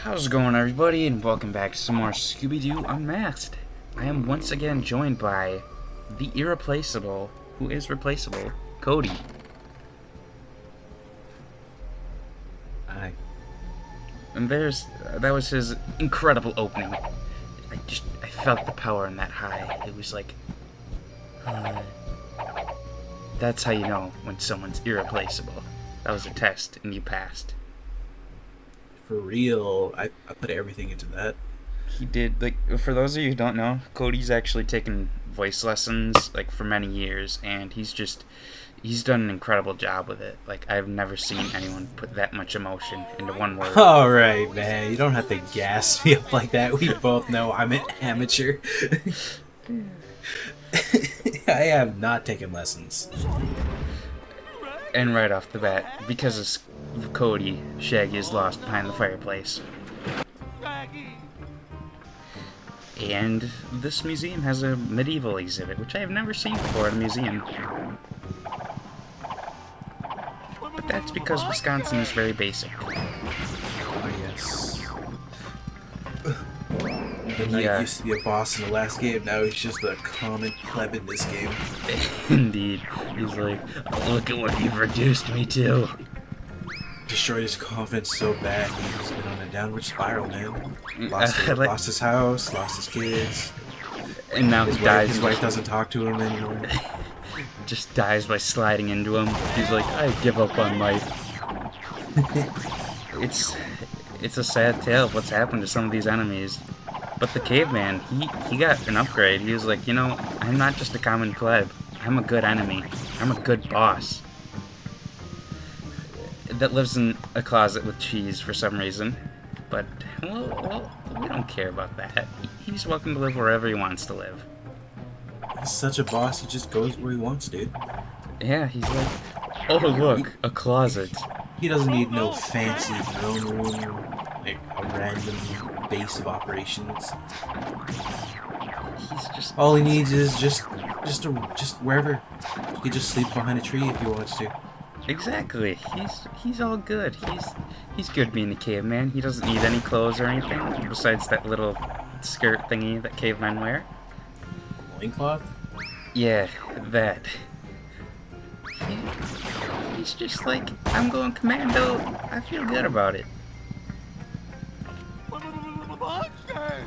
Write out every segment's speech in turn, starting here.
How's it going, everybody, and welcome back to some more Scooby-Doo Unmasked. I am once again joined by the irreplaceable, who is replaceable, Cody. Hi. And that was his incredible opening. I felt the power in that high. It was like, that's how you know when someone's irreplaceable. That was a test, and you passed. For real, I put everything into that. He did, like, for those of you who don't know, Cody's actually taken voice lessons, like, for many years, and he's done an incredible job with it. Like, I've never seen anyone put that much emotion into one word. Alright, man, you don't have to gas me up like that. We both know I'm an amateur. I have not taken lessons. And right off the bat, because of Cody, Shaggy is lost behind the fireplace. And this museum has a medieval exhibit, which I have never seen before at a museum. But that's because Wisconsin is very basic. Oh, yes. The knight used to be a boss in the last game, now he's just a common pleb in this game. Indeed. He's like, look at what you've reduced me to. Destroyed his confidence so bad, he's been on a downward spiral, man. Lost his house, lost his kids. And now he dies. His wife doesn't talk to him anymore. Just dies by sliding into him. He's like, I give up on life. It's a sad tale of what's happened to some of these enemies. But the caveman, he got an upgrade. He was like, you know, I'm not just a common pleb. I'm a good enemy. I'm a good boss. That lives in a closet with cheese for some reason. But, well, we don't care about that. He's welcome to live wherever he wants to live. He's such a boss, he just goes where he wants, dude. Yeah, he's like, oh look, a closet. He doesn't need no fancy throne room, like a random base of operations. He's just... All he needs is just wherever. He can just sleep behind a tree if he wants to. Exactly. He's all good. He's good being a caveman. He doesn't need any clothes or anything besides that little skirt thingy that cavemen wear. Loincloth? Yeah, that. He's just like, I'm going commando. I feel good about it.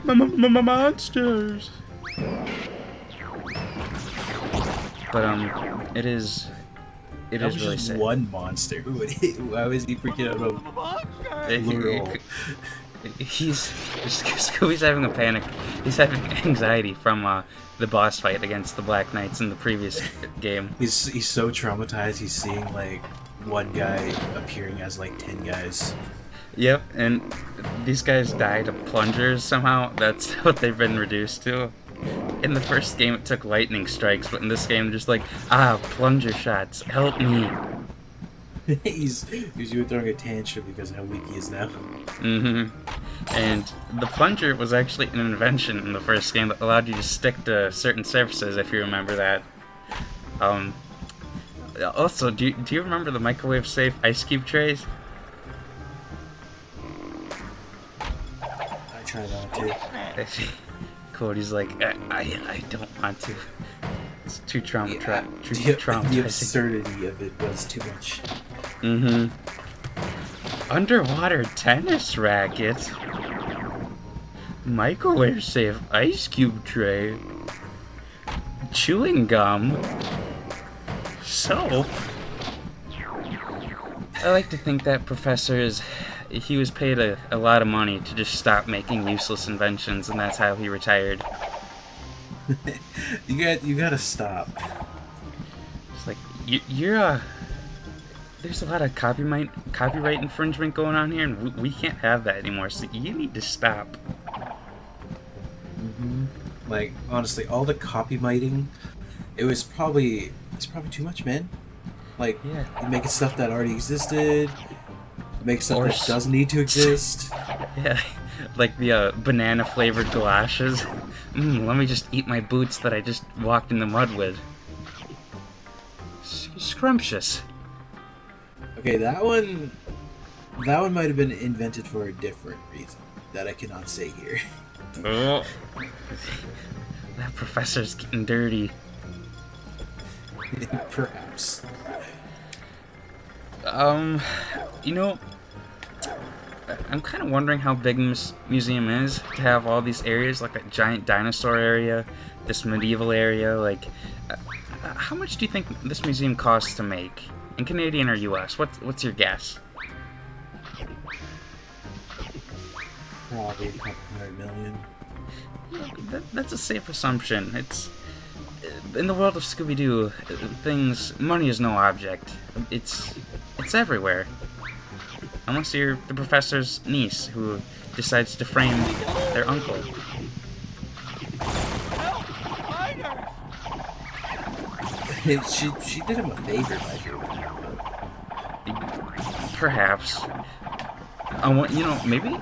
Monsters! But, it is really sad. One monster. Why was he freaking out about plural? Scooby's having a panic. He's having anxiety from the boss fight against the Black Knights in the previous game. He's so traumatized. He's seeing like one guy appearing as like 10 guys. Yep, and these guys died of plungers somehow. That's what they've been reduced to. In the first game, it took lightning strikes, but in this game, they're just like, plunger shots, help me. he's throwing a tantrum because of how weak he is now. And the plunger was actually an invention in the first game that allowed you to stick to certain surfaces, if you remember that. Also, do you remember the microwave-safe ice cube trays? I try not to. Cody's like, I don't want to. It's too traumatizing. The absurdity of it was too much. Underwater tennis racket. Microwave safe ice cube tray. Chewing gum. Soap. I like to think that he was paid a lot of money to just stop making useless inventions, and that's how he retired. you gotta stop. It's like, there's a lot of copyright infringement going on here, and we can't have that anymore, so you need to stop. Like, honestly, all the copyrighting, it's probably too much, man. Like, yeah. You're making stuff that already existed, make stuff that doesn't need to exist. Yeah, like the banana-flavored galoshes. Let me just eat my boots that I just walked in the mud with. Scrumptious. Okay, that one That one might have been invented for a different reason that I cannot say here. Oh, that professor's getting dirty. Perhaps. You know, I'm kind of wondering how big this museum is to have all these areas, like a giant dinosaur area, this medieval area. Like, how much do you think this museum costs to make? In Canadian or US? What's your guess? Probably a couple $100 million. That's a safe assumption. It's in the world of Scooby-Doo, money is no object. It's everywhere. Unless you're the professor's niece who decides to frame their uncle. She did him a favor by doing that. Perhaps. Maybe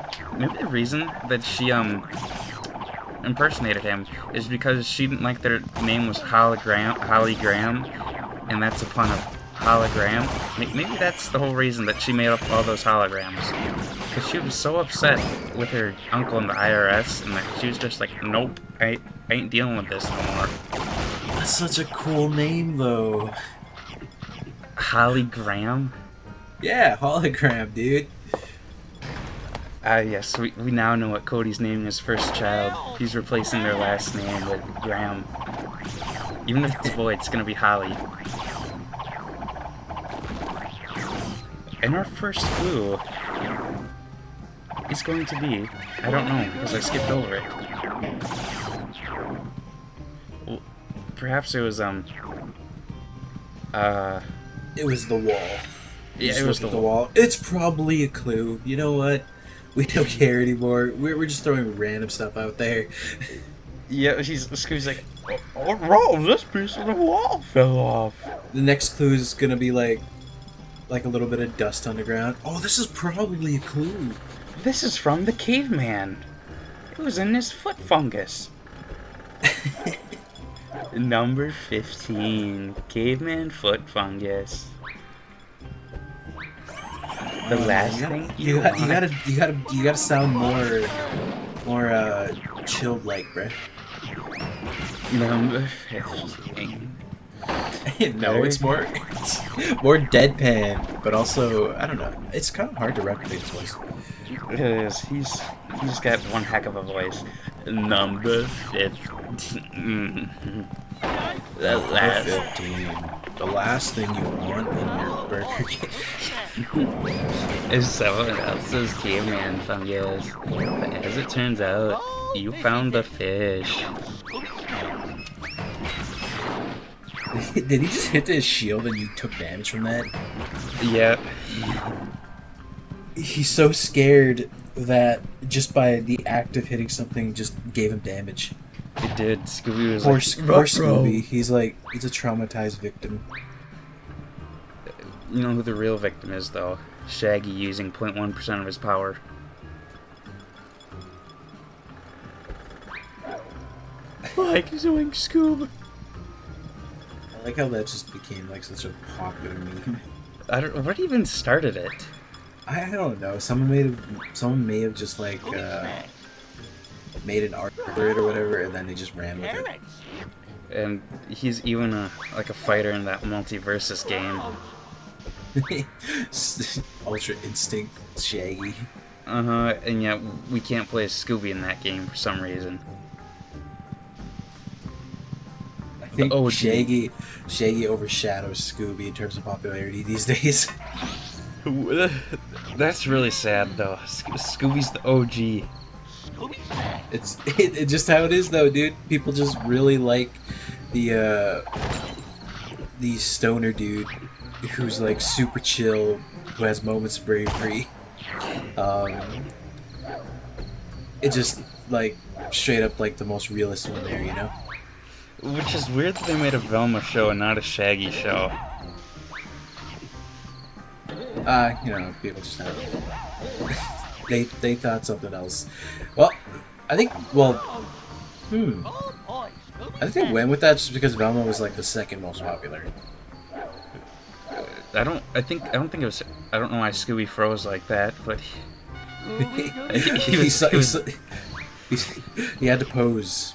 the reason that she impersonated him is because she didn't like their name was Holly Graham, and that's a pun of hologram. Maybe that's the whole reason that she made up all those holograms. Because she was so upset with her uncle in the IRS, and that she was just like, nope, I ain't dealing with this no more. That's such a cool name, though. Holly Graham? Yeah, hologram, dude. Yes, we now know what Cody's naming his first child. He's replacing their last name with Graham. Even if it's a boy, it's gonna be Holly. And our first clue is going to be, I don't know, because I skipped over it. Well, perhaps it was, It was the wall. Yeah, it was the wall. It's probably a clue. You know what? We don't care anymore. We're just throwing random stuff out there. Yeah, Scooby's like, what's wrong? This piece of the wall fell off. The next clue is gonna be like a little bit of dust on the ground. Oh, this is probably a clue. This is from the caveman. It was in his foot fungus. Number 15, caveman foot fungus. The last thing you gotta sound more chilled, like, bruh. Number 15. No, it's more deadpan, but also I don't know. It's kind of hard to replicate his voice. It is. He's got one heck of a voice. Number 15. The last 15. The last thing you want in your burger is someone else's caveman fungus. But as it turns out, you found the fish. Did he just hit his shield and you took damage from that? Yep. He's so scared that just by the act of hitting something just gave him damage. It did. Scooby was poor like, Scooby. He's a traumatized victim. You know who the real victim is, though? Shaggy using 0.1% of his power. Like doing Scoob. I like how that just became like such a popular meme. What even started it? I don't know. Someone may have just like made an art for it or whatever, and then they just ran with it. And he's even a fighter in that multiversus game. Ultra Instinct Shaggy. And yet we can't play Scooby in that game for some reason. I think Shaggy overshadows Scooby in terms of popularity these days. That's really sad, though. Scooby's the OG. It's just how it is, though, dude. People just really like the stoner dude who's like super chill, who has moments of bravery. It just like straight up like the most realist one there, you know. Which is weird that they made a Velma show and not a Shaggy show. People just have they thought something else. Well, I think they went with that just because Velma was like the second most popular. I don't think it was. I don't know why Scooby froze like that, but he had to pose.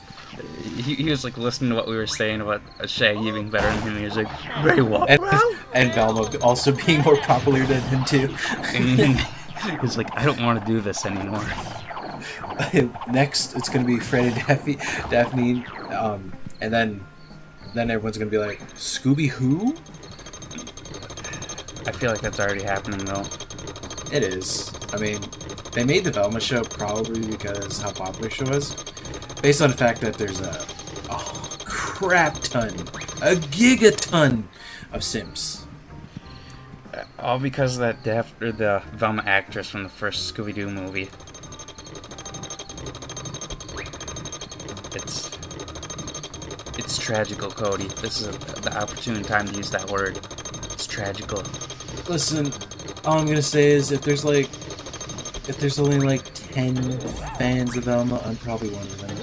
He was like listening to what we were saying about Shaggy being better than him. He was like, "Very well." And Velma also being more popular than him too. He was like, "I don't want to do this anymore." Next, it's gonna be Fred and Daphne, and then everyone's gonna be like, Scooby who? I feel like that's already happening though. It is. I mean, they made the Velma show probably because how popular the show was, based on the fact that there's a crap ton, a gigaton of simps. All because of that the Velma actress from the first Scooby-Doo movie. It's tragical, Cody. This is the opportune time to use that word. It's tragical. Listen, all I'm gonna say is if there's only like 10 fans of Velma, I'm probably one of them.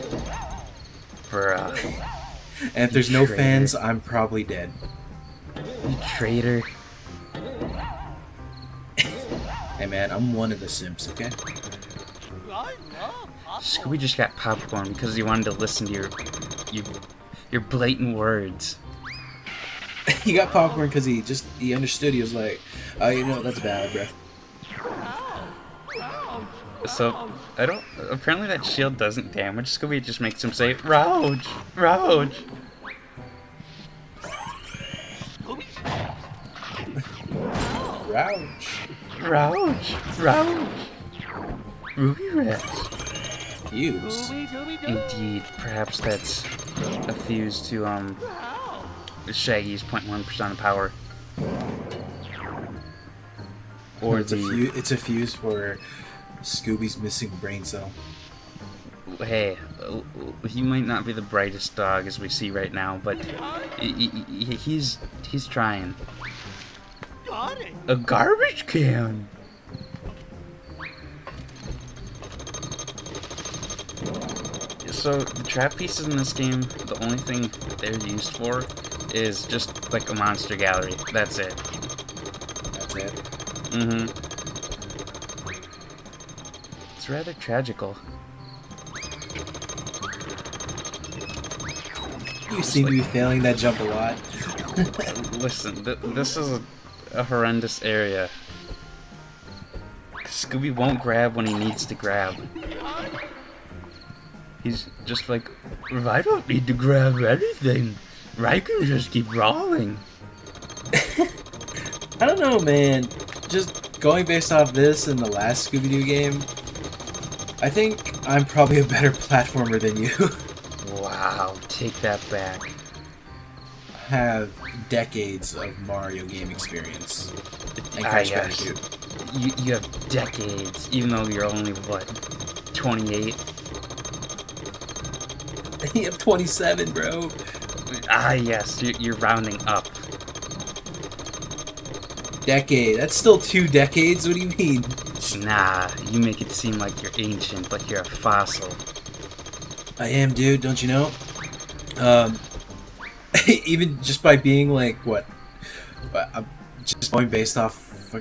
Bruh. And if there's no fans, I'm probably dead. You traitor. Hey man, I'm one of the simps, okay? Scooby just got popcorn because he wanted to listen to your blatant words. He got popcorn because he understood. He was like, oh, you know, that's bad, bro. So, apparently that shield doesn't damage Scooby, it just makes him say, Rouge! Rouge! Rouge. Rouge! Rouge! Ruby Red. Fuse. Indeed, perhaps that's a fuse to, Shaggy's 0.1% of power. Or it's a fuse for Scooby's missing brain cell. Hey, he might not be the brightest dog as we see right now, but he's trying. A garbage can. So the trap pieces in this game, the only thing they're used for is just like a monster gallery. That's it. That's it. Mm-hmm. It's rather tragical. You seem to be failing that jump a lot. Listen, this is a horrendous area. Scooby won't grab when he needs to grab. He's just like, I don't need to grab anything. I can just keep rolling. I don't know, man. Just going based off this and the last Scooby-Doo game, I think I'm probably a better platformer than you. Wow, take that back. I have decades of Mario game experience. And Crash Bandicoot. You have decades, even though you're only, what, 28? You have 27, bro. Ah, yes, you're rounding up. Decade. That's still 2 decades? What do you mean? Nah, you make it seem like you're ancient, like you're a fossil. I am, dude, don't you know? Even just by being like, what? Just going based off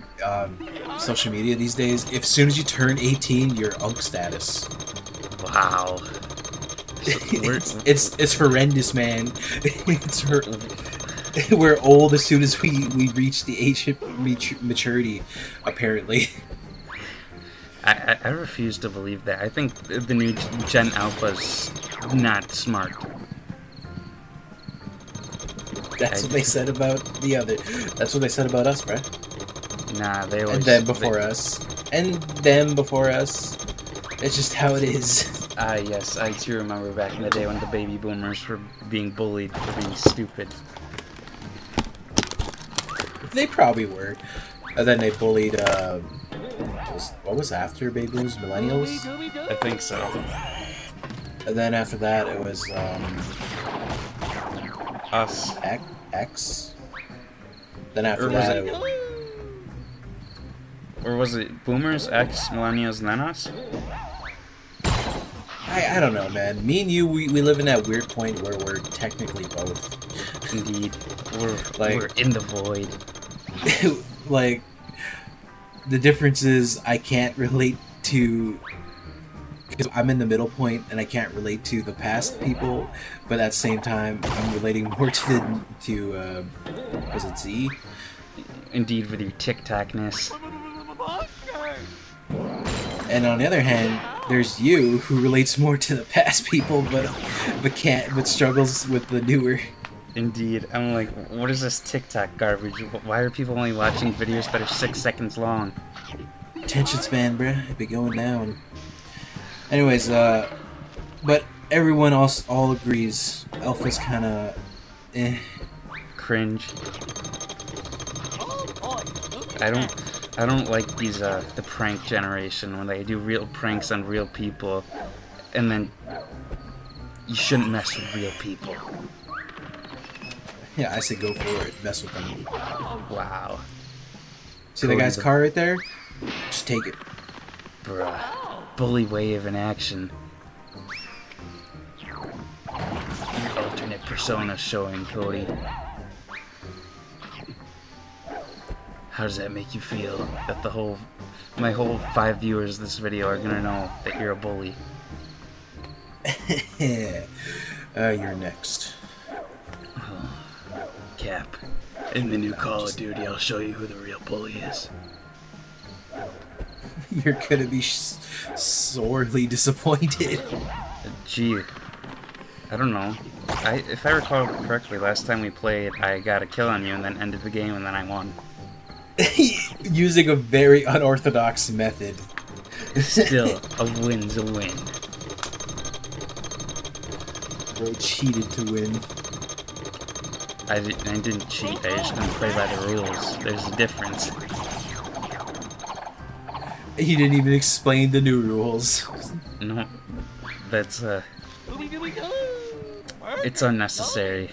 social media these days, if as soon as you turn 18, you're Unk status. Wow. It's horrendous, man. We're old as soon as we reach the age of maturity, apparently. I refuse to believe that. I think the new Gen Alpha's not smart. That's what they said about the other. That's what they said about us, bruh. Nah, they always... And them before us. And them before us. It's just how it is. Ah, yes, I too remember back in the day when the baby boomers were being bullied for being stupid. They probably were. And then they bullied, what was after baby boomers? Millennials? I think so. And then after that, it was, us. X? Then after that, or was it boomers, X, millennials, and then us? I don't know, man. Me and you, we live in that weird point where we're technically both. Indeed. We're in the void. Like, the difference is I can't relate to, because I'm in the middle point and I can't relate to the past people, but at the same time I'm relating more to was it Z? Indeed, with your TikTokness. And on the other hand, there's you who relates more to the past people, but struggles with the newer. Indeed, I'm like, what is this TikTok garbage? Why are people only watching videos that are 6 seconds long? Attention span, bruh, it be going down. Anyways, but everyone else all agrees Alpha's kind of Cringe. I don't like these the prank generation when they do real pranks on real people, and then you shouldn't mess with real people. Yeah, I say go for it. Mess with them. Wow. See that guy's car right there? Just take it. Bruh. Bully wave in action. Your alternate persona showing, Cody. How does that make you feel that my whole 5 viewers of this video are gonna know that you're a bully? You're next. Cap. In the new Call of Duty, I'll show you who the real bully is. You're gonna be sorely disappointed. Gee, I don't know. If I recall correctly, last time we played, I got a kill on you and then ended the game and then I won. Using a very unorthodox method. Still, a win's a win. Bro cheated to win. I didn't cheat, I just didn't play by the rules. There's a difference. He didn't even explain the new rules. No, that's it's unnecessary.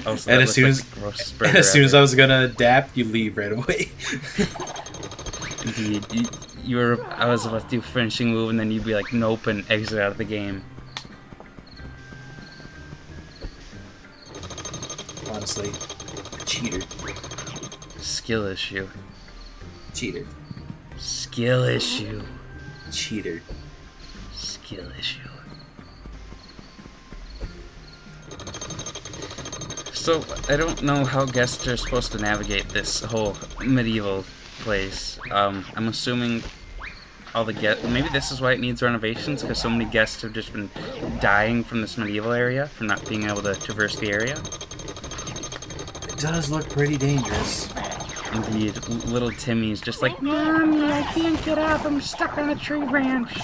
Also, and as soon as I was gonna adapt, you leave right away. Indeed, I was about to do a finishing move, and then you'd be like, nope, and exit out of the game. Honestly, a cheater. Skill issue. Cheater. Skill issue. Cheater. Skill issue. So, I don't know how guests are supposed to navigate this whole medieval place. I'm assuming all the guests... Maybe this is why it needs renovations, because so many guests have just been dying from this medieval area, from not being able to traverse the area. It does look pretty dangerous. Indeed, little Timmy's just like, Mommy, I can't get up, I'm stuck on a tree branch.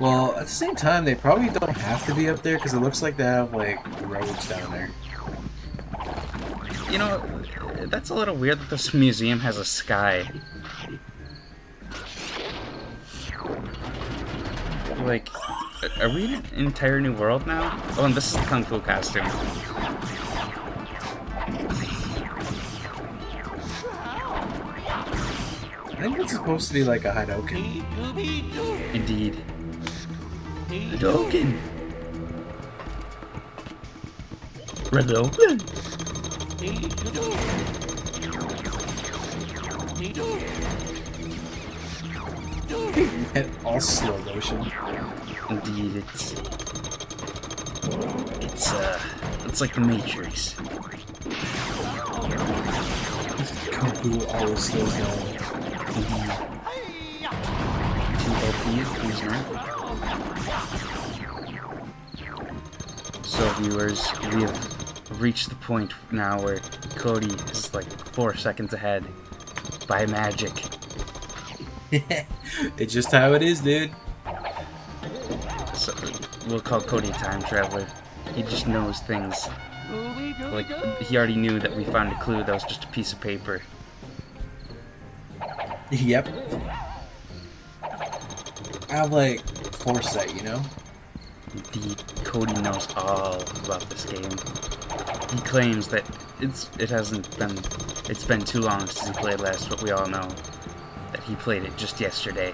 Well, at the same time, they probably don't have to be up there, because it looks like they have, like, roads down there. You know, that's a little weird that this museum has a sky. Like, are we in an entire new world now? Oh, and this is the Kung Fu costume. I think it's supposed to be like a Hadoken. Indeed. Hadoken! Hadoken! And all slow motion. Indeed, it's like the Matrix. Kung Fu always slows down. So viewers, we have reached the point now where Cody is like 4 seconds ahead by magic. It's just how it is, dude. So we'll call Cody a time traveler. He just knows things. Like, he already knew that we found a clue that was just a piece of paper. Yep. I have, like, foresight, you know? Indeed, Cody knows all about this game. He claims that it's been too long since he played last, but we all know that he played it just yesterday.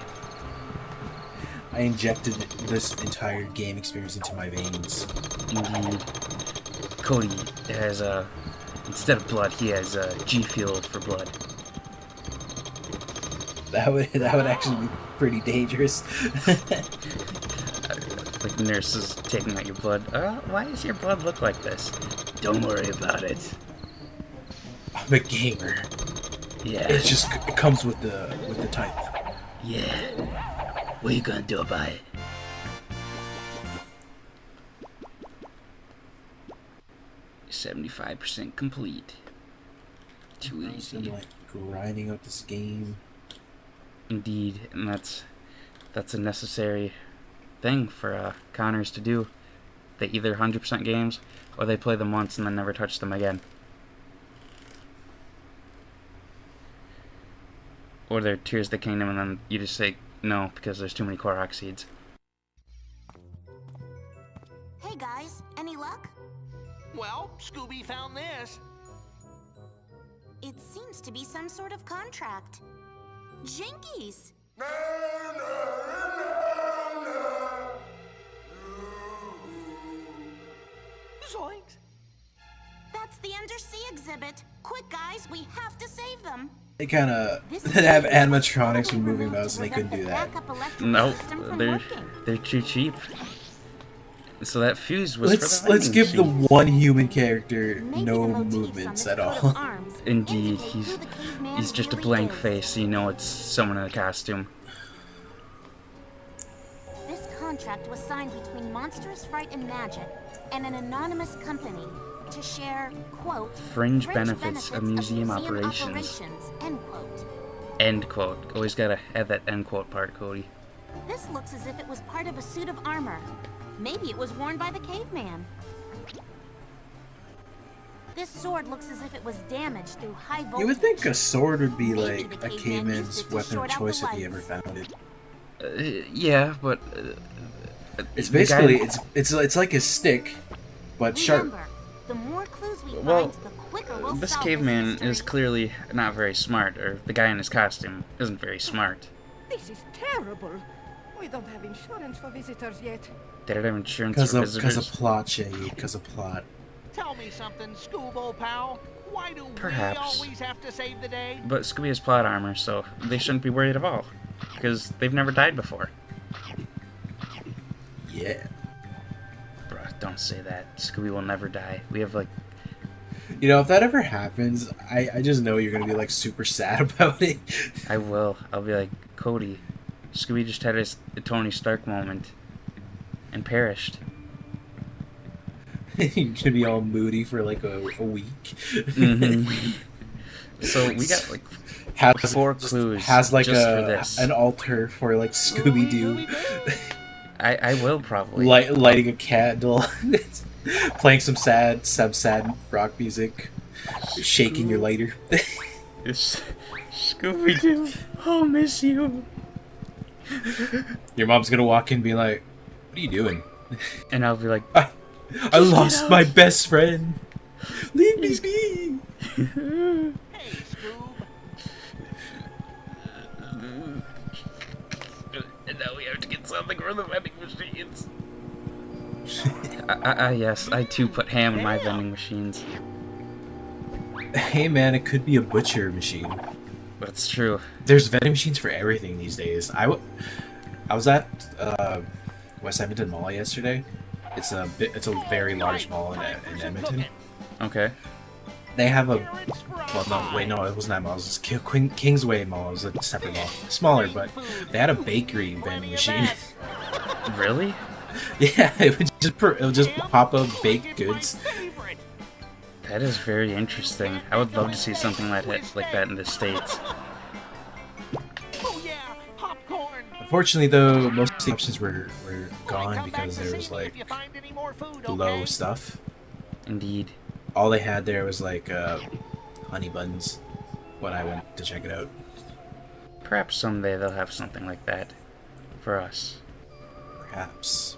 I injected this entire game experience into my veins. Indeed. Cody has instead of blood, he has G Fuel for blood. That would actually be pretty dangerous. Like nurses taking out your blood. Why does your blood look like this? Don't worry about it. I'm a gamer. Yeah. It comes with the type. Yeah. What are you gonna do about it? $75% complete. Too easy. I'm like grinding out this game. Indeed, and that's a necessary thing for Connors to do. They either 100% games, or they play them once and then never touch them again. Or they're Tears of the Kingdom and then you just say no because there's too many Korok seeds. Hey guys, any luck? Well, Scooby found this. It seems to be some sort of contract. Jinkies! Zoinks! That's the undersea exhibit. Quick guys, we have to save them. They kind of have animatronics with moving mouse, and they couldn't do that. Nope, they're too cheap. So that fuse was Let's give the one human character no movements at all. Indeed, he's just a blank face, so you know it's someone in a costume. This contract was signed between Monstrous Fright and Magic and an anonymous company to share, quote, Fringe benefits of museum operations. End quote. End quote. Always gotta add that end quote part, Cody. This looks as if it was part of a suit of armor. Maybe it was worn by the caveman. This sword looks as if it was damaged through high voltage. You would think a sword would be like a caveman's weapon of choice if he ever found it. Yeah, but it's basically it's like a stick, but sharp. Remember, the more clues we Well, find, the quicker we'll this solve caveman mystery. is clearly not very smart, or the guy in his costume isn't very smart. This is terrible. We don't have insurance for visitors yet. They don't have insurance Because for of visitors. plot, Shaggy. Because of plot. Tell me something, Scoob, old pal. Why do Perhaps. we always have to save the day? But Scooby has plot armor, so they shouldn't be worried at all. Because they've never died before. Yeah. Bruh, don't say that. Scooby will never die. We have, like... You know, if that ever happens, I just know you're gonna be like super sad about it. I will. I'll be like, Cody, Scooby just had his Tony Stark moment. And perished. You're gonna be all moody for like a week. Mm-hmm. So we got like four clues Has like just for this. an altar for like Scooby Doo. I will probably. Lighting a candle, playing some sad rock music, shaking your lighter. Scooby Doo, I'll miss you. Your mom's gonna walk in and be like, "What are you doing?" And I'll be like, I lost my best friend. Leave me be. Hey, Scoob. And now we have to get something from the vending machines. Yes, I too put ham in my vending machines. Hey man, it could be a butcher machine. That's true. There's vending machines for everything these days. I was at West Edmonton Mall yesterday. It's a very large mall in Edmonton. Okay. They have a no, it wasn't that mall. It was Kingsway Mall. It was a separate mall, smaller, but they had a bakery vending machine. Really? Yeah, it would just pop up baked goods. That is very interesting. I would love to see something like that in the States. Oh yeah, popcorn. Unfortunately, though, most of the options were gone because there was like low stuff. Indeed. All they had there was like honey buns when I went to check it out. Perhaps someday they'll have something like that for us. Perhaps.